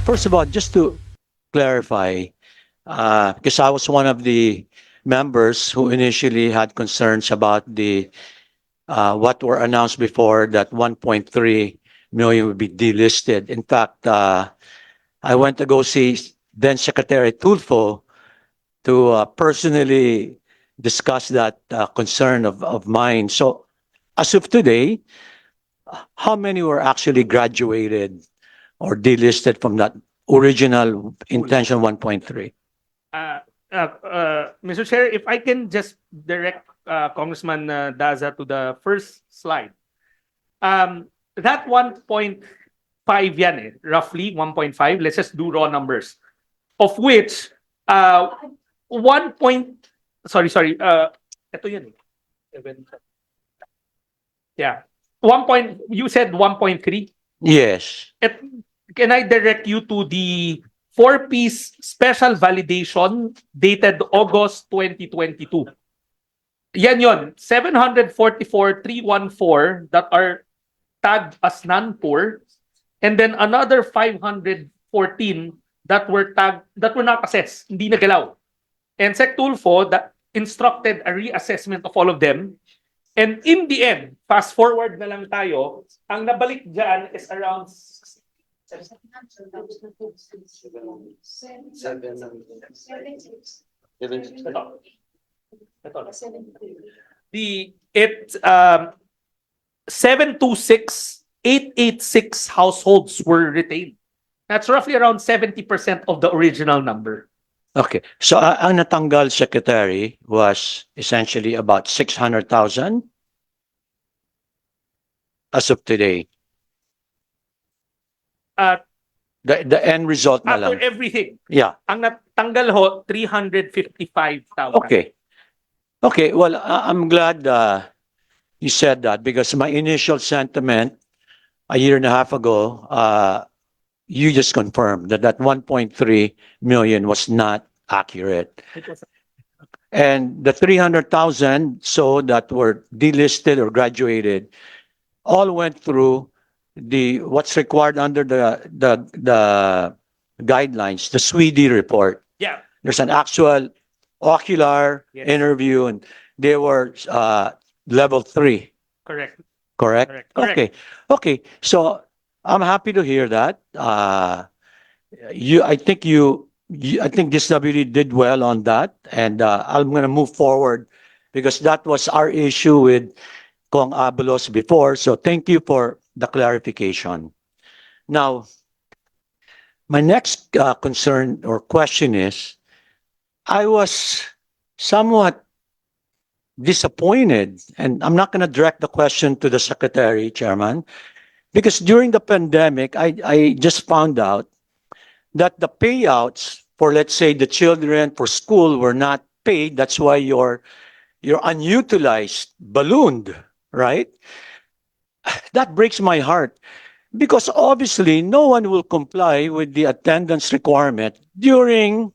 First of all, just to clarify, because I was one of the members who initially had concerns about the what were announced before that 1.3 million would be delisted. In fact, I went to go see then Secretary Tulfo to personally discuss that concern of mine. So as of today, how many were actually graduated or delisted from that original intention 1.3? Mr. Chair, if I can just direct Congressman Daza to the first slide. That 1.5 yan eh, roughly 1.5. Let's just do raw numbers. Of which, 1 point, sorry, ito yan eh. Yeah. You said 1.3? Yes. Can I direct you to the 4-piece special validation dated August 2022? Yan yon, 744,314 that are tagged as non-poor, and then another 514 that were not assessed, hindi nagalaw. And Sec Tulfo that instructed a reassessment of all of them. And in the end, fast forward na lang tayo, ang nabalik dyan is around 726,886 households were retained. That's roughly around 70% of the original number. Okay. So ang natanggal, Secretary, was essentially about 600,000 as of today. The end result na After lang. everything, Yeah. ang natanggal ho, 355,000. Okay. Okay. Well, I'm glad you said that because my initial sentiment a year and a half ago, you just confirmed that that 1.3 million was not accurate. And the 300,000 so that were delisted or graduated all went through what's required under the guidelines, the SWD report. Yeah. There's an actual ocular Yes. interview, and they were level 3. Correct. Correct? Correct. Okay. Okay. So I'm happy to hear that. I think I think DSWD did well on that, and I'm going to move forward because that was our issue with Kong Abalos before. So thank you for the clarification. Now, my next concern or question is, I was somewhat disappointed, and I'm not going to direct the question to the Secretary, Chairman, because during the pandemic, I just found out that the payouts for, let's say, the children for school were not paid. That's why your unutilized ballooned, right? That breaks my heart because obviously no one will comply with the attendance requirement during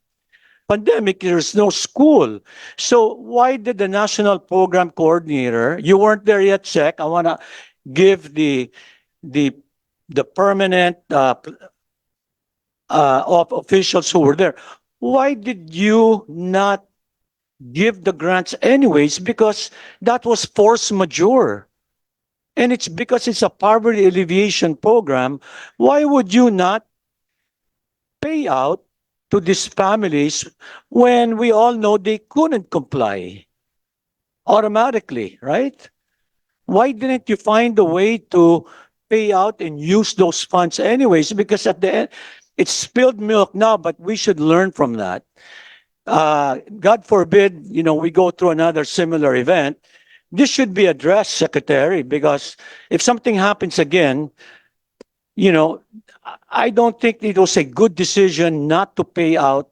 pandemic. There's no school. So why did the national program coordinator, you weren't there yet, Sec, I want to give the permanent of officials who were there, why did you not give the grants anyways? Because that was force majeure. And it's because it's a poverty alleviation program. Why would you not pay out to these families when we all know they couldn't comply automatically, right? Why didn't you find a way to pay out and use those funds anyways? Because at the end, it's spilled milk now, but we should learn from that. God forbid, we go through another similar event. This should be addressed, Secretary, because if something happens again, I don't think it was a good decision not to pay out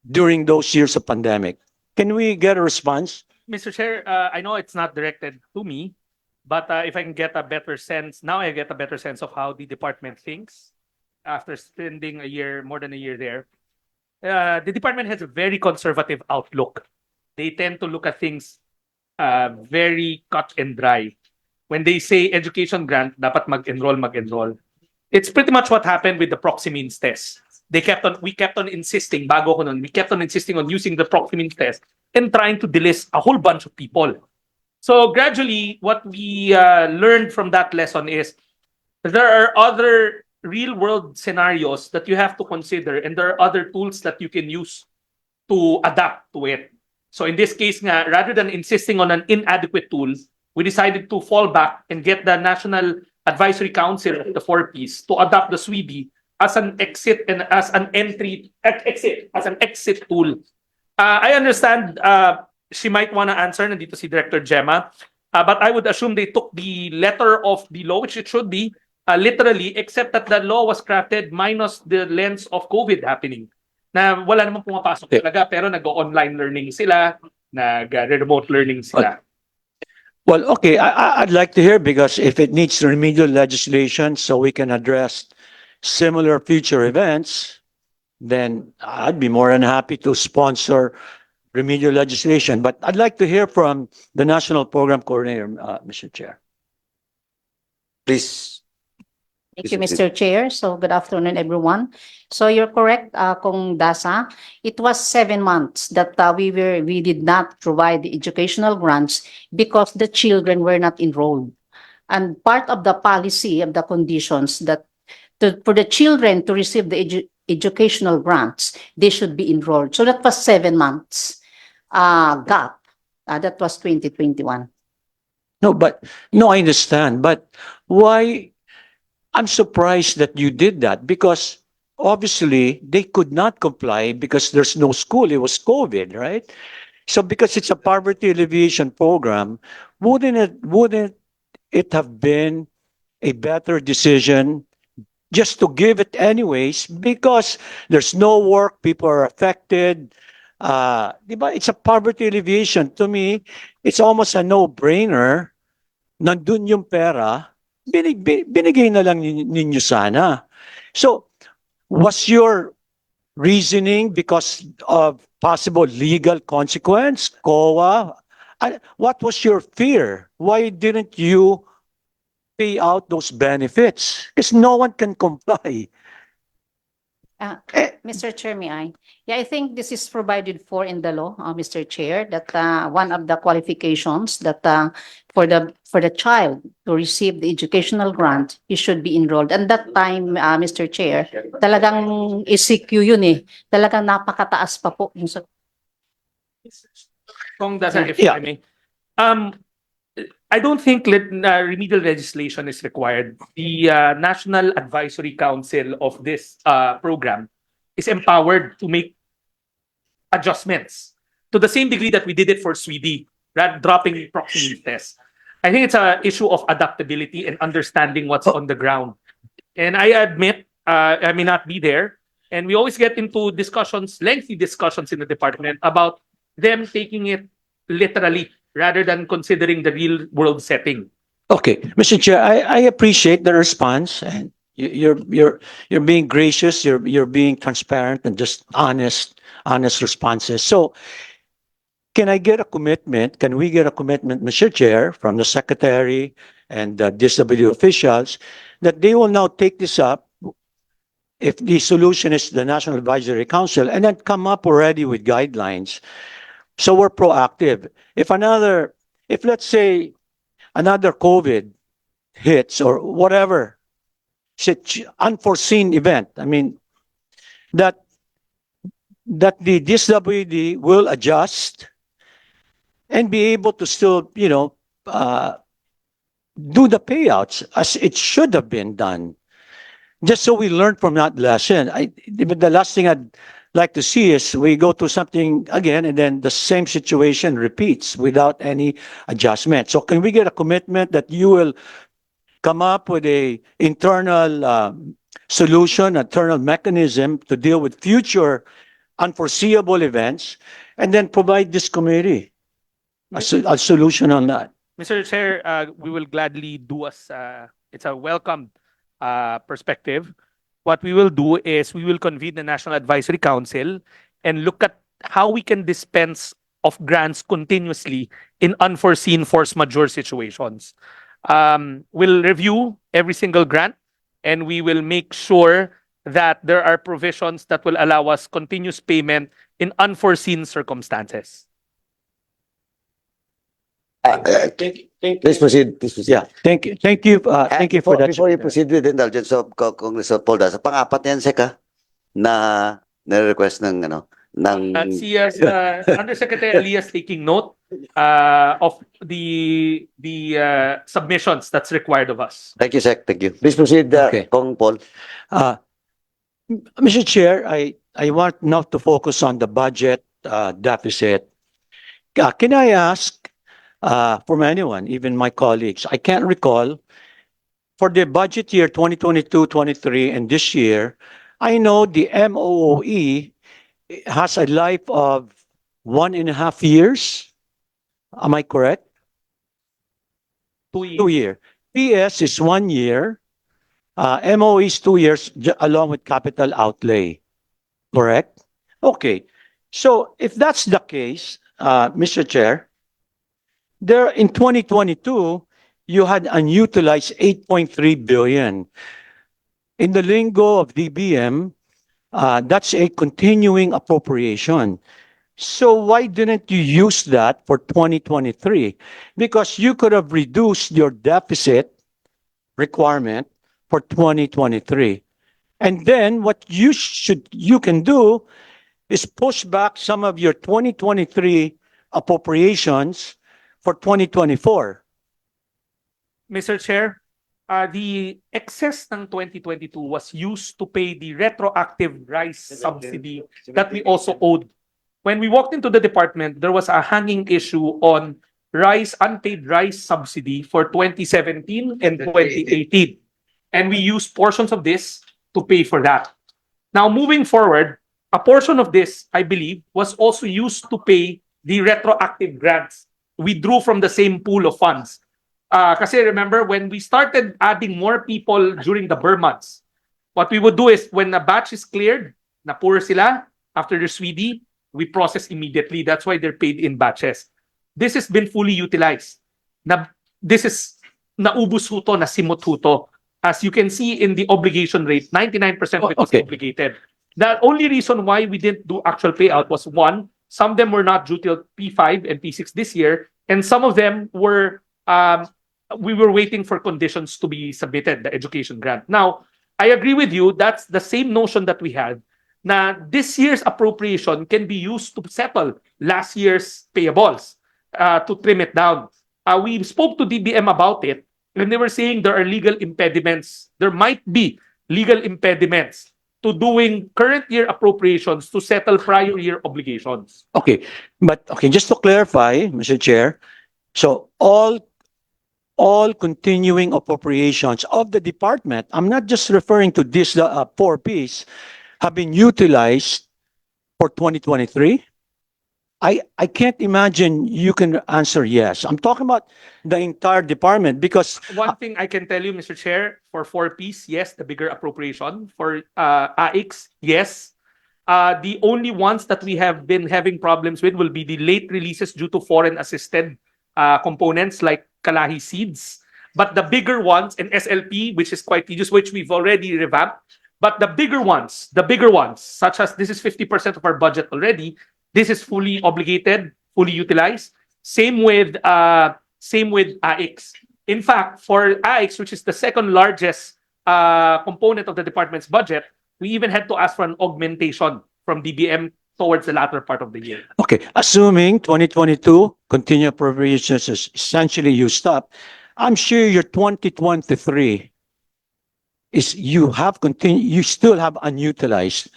during those years of pandemic. Can we get a response? Mr. Chair, I know it's not directed to me, but if I can get a better sense, now I get a better sense of how the department thinks after spending more than a year there. The department has a very conservative outlook. They tend to look at things very cut and dry. When they say education grant, dapat mag-enroll. It's pretty much what happened with the proxy means test. We kept on insisting, bago ko nun, we kept on insisting on using the proxy means test and trying to delist a whole bunch of people. So gradually, what we learned from that lesson is there are other real world scenarios that you have to consider, and there are other tools that you can use to adapt to it. So in this case nga, rather than insisting on an inadequate tool, we decided to fall back and get the National Advisory Council of the 4Ps to adopt the SWIDI as an exit and as an exit tool. I understand she might want to answer, nandito si Director Gemma, but I would assume they took the letter of the law, which it should be, literally, except that the law was crafted minus the lens of COVID happening. Na wala namang pumapasok talaga, pero nag-online learning sila, nag-remote learning sila. Well, okay, I'd like to hear, because if it needs remedial legislation so we can address similar future events, then I'd be more than happy to sponsor remedial legislation. But I'd like to hear from the National Program Coordinator, Mr. Chair. Please. Thank you, Mr. Chair. So good afternoon, everyone. So you're correct, Kung Dasa. It was 7 months that we did not provide the educational grants because the children were not enrolled. And part of the policy of the conditions that for the children to receive the educational grants, they should be enrolled. So that was 7 months gap. That was 2021. No, I understand. But why? I'm surprised that you did that, because obviously they could not comply because there's no school. It was COVID, right? So because it's a poverty alleviation program, wouldn't it have been a better decision just to give it anyways, because there's no work, people are affected. Diba? It's a poverty alleviation. To me, it's almost a no-brainer. Nandun yung pera, binigay na lang ninyo sana. So, was your reasoning because of possible legal consequence, COA? What was your fear? Why didn't you pay out those benefits? Because no one can comply. Mr. Chair, may I? Yeah, I think this is provided for in the law, Mr. Chair, that one of the qualifications that for the child to receive the educational grant, he should be enrolled. And that time, Mr. Chair, talagang ECQ yun eh. Talagang napakataas pa po. Kung Dasa, if Yeah. I may. I don't think remedial legislation is required. The National Advisory Council of this program is empowered to make adjustments to the same degree that we did it for SWIDI, dropping proxy tests. I think it's an issue of adaptability and understanding what's on the ground. And I admit I may not be there, and we always get into discussions, lengthy discussions in the department about them taking it literally rather than considering the real world setting. Okay, Mr. Chair, I appreciate the response, and you're being gracious, you're being transparent and just honest responses. So, can I get a commitment? Can we get a commitment, Mr. Chair, from the Secretary and the DSWD officials that they will now take this up if the solution is the National Advisory Council, and then come up already with guidelines? So we're proactive. If let's say another COVID hits or whatever, unforeseen event, I mean, that the DSWD will adjust and be able to still, do the payouts as it should have been done. Just so we learn from that lesson. The last thing I'd like to see is we go to something again and then the same situation repeats without any adjustment. So can we get a commitment that you will come up with a internal solution, internal mechanism to deal with future unforeseeable events, and then provide this committee a solution on that? Mr. Chair, we will gladly do it's a welcome perspective. What we will do is we will convene the National Advisory Council and look at how we can dispense of grants continuously in unforeseen force majeure situations. We'll review every single grant and we will make sure that there are provisions that will allow us continuous payment in unforeseen circumstances. Please proceed. Please proceed. Yeah, thank you, thank you for that. Before you proceed with the indulgence of Congressman Paul Daza, pang-apat na yan, Sek, na request ng, See as Undersecretary Elias taking note of the submissions that's required of us. Thank you, Sec. Thank you. Please proceed, Okay. Kong Paul. Mr. Chair, I want not to focus on the budget deficit. Can I ask from anyone, even my colleagues, I can't recall for the budget year 2022-23 and this year, I know the MOOE has a life of 1.5 years. Am I correct? 2 years. PS is 1 year. MOE is 2 years along with capital outlay. Correct? Okay. So if that's the case, Mr. Chair, there in 2022, you had unutilized 8.3 billion. In the lingo of DBM, that's a continuing appropriation. So why didn't you use that for 2023? Because you could have reduced your deficit requirement for 2023. And then what you can do is push back some of your 2023 appropriations for 2024. Mr. Chair, the excess ng 2022 was used to pay the retroactive rice subsidy that we also owed. When we walked into the department, there was a hanging issue on unpaid rice subsidy for 2017 and 2018. And we used portions of this to pay for that. Now, moving forward, a portion of this, I believe, was also used to pay the retroactive grants we drew from the same pool of funds. Kasi remember, when we started adding more people during the Burr months, what we would do is when a batch is cleared, napur sila after their SWD, we process immediately. That's why they're paid in batches. This has been fully utilized. This is naubos huto, nasimot huto. As you can see in the obligation rate, 99% of it was obligated. The only reason why we didn't do actual payout was one, some of them were not due till P5 and P6 this year, and some of them were we were waiting for conditions to be submitted, the education grant. Now, I agree with you, that's the same notion that we had, na this year's appropriation can be used to settle last year's payables, to trim it down. We spoke to DBM about it, and they were saying there are legal impediments. There might be legal impediments to doing current year appropriations to settle prior year obligations. Okay, but just to clarify, Mr. Chair, so all continuing appropriations of the department, I'm not just referring to this 4 Ps, have been utilized for 2023? I can't imagine you can answer yes. I'm talking about the entire department because One thing I can tell you, Mr. Chair, for 4 Ps, yes, the bigger appropriation. For AIX, yes. The only ones that we have been having problems with will be the late releases due to foreign assisted components like Kalahi seeds. But the bigger ones, and SLP, which is quite tedious, which we've already revamped. But the bigger ones, such as this is 50% of our budget already, this is fully obligated, fully utilized. Same with AIX. In fact, for AIX, which is the second largest component of the department's budget, we even had to ask for an augmentation from DBM towards the latter part of the year. okay, assuming 2022 continuing appropriations is essentially used up, I'm sure your 2023 is you still have unutilized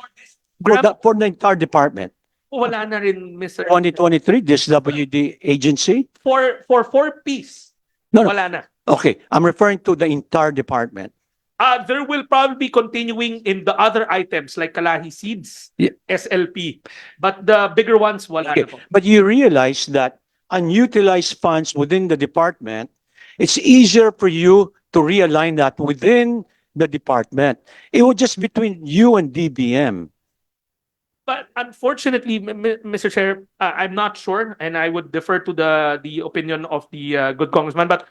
for the entire department. Wala na rin, Mr. 2023, DSWD agency? For 4 Ps, No. wala na. Okay, I'm referring to the entire department. There will probably be continuing in the other items like Kalahi seeds, Yeah. SLP. But the bigger ones, wala Okay, na po. but you realize that unutilized funds within the department, it's easier for you to realign that within the department. It was just between you and DBM. But unfortunately, Mr. Chair, I'm not sure, and I would defer to the opinion of the good congressman, but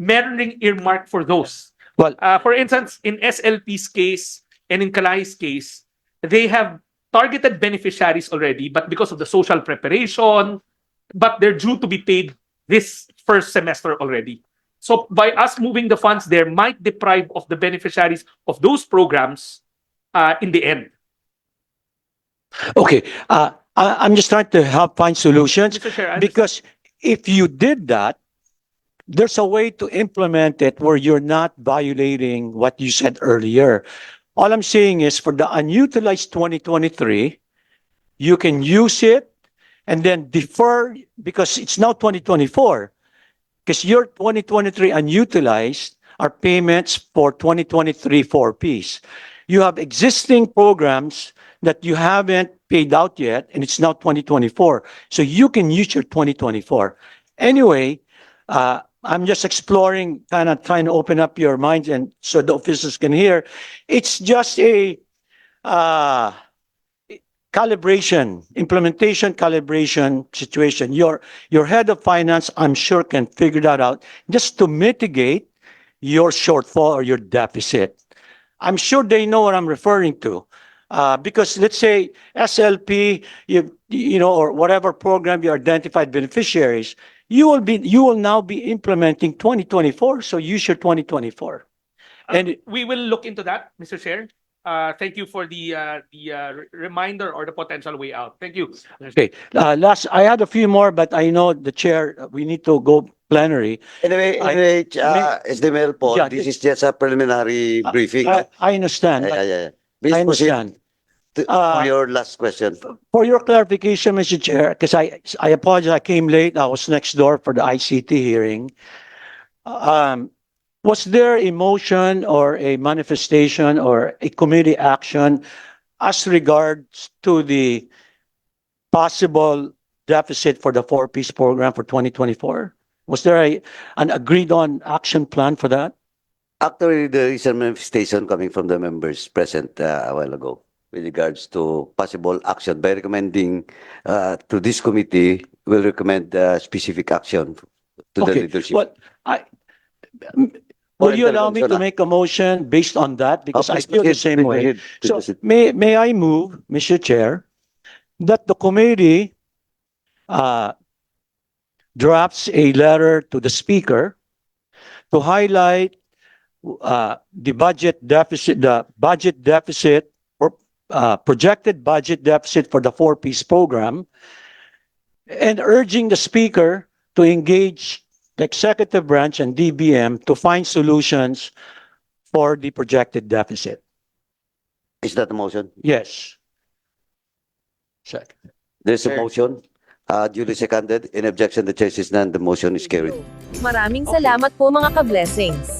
meron ring earmark for those. Well, For instance, in SLP's case and in Kalay's case, they have targeted beneficiaries already, but because of the social preparation, but they're due to be paid this first semester already. So by us moving the funds there might deprive of the beneficiaries of those programs in the end. okay, I'm just trying to help find solutions Mr. Chair, I understand. because if you did that, there's a way to implement it where you're not violating what you said earlier. All I'm saying is for the unutilized 2023, you can use it and then defer because it's now 2024. Because your 2023 unutilized are payments for 2023 4Ps. You have existing programs that you haven't paid out yet, and it's now 2024. So you can use your 2024. Anyway, I'm just exploring, kind of trying to open up your minds and so the officers can hear. It's just a calibration, implementation calibration situation. Your head of finance, I'm sure, can figure that out just to mitigate your shortfall or your deficit. I'm sure they know what I'm referring to. Because let's say SLP, you know, or whatever program you identified beneficiaries, you will now be implementing 2024. So use your 2024. And We will look into that, Mr. Chair. Thank you for the reminder or the potential way out. Thank you. okay, I had a few more, but I know the chair, we need to go plenary. Anyway, SDML Paul, Yeah, this is just a preliminary briefing. I understand. Yeah, but yeah, yeah. Please I proceed understand. for your last question. For your clarification, Mr. Chair, because I apologize, I came late. I was next door for the ICT hearing. Was there a motion or a manifestation or a committee action as regards to the possible deficit for the 4Ps program for 2024? Was there an agreed on action plan for that? Actually, there is a manifestation coming from the members present a while ago with regards to possible action by recommending to this committee will recommend specific action to the Okay, leadership. well, will you allow me to make a motion based on that? Because I feel the same way. So may I move, Mr. Chair, that the committee drafts a letter to the speaker to highlight the budget deficit or projected budget deficit for the 4Ps program, and urging the speaker to engage the executive branch and DBM to find solutions for the projected deficit. Is that a motion? Yes. Second. There's a motion. Duly seconded. In objection, the chair says none. The motion is carried. Maraming salamat po mga ka-blessings.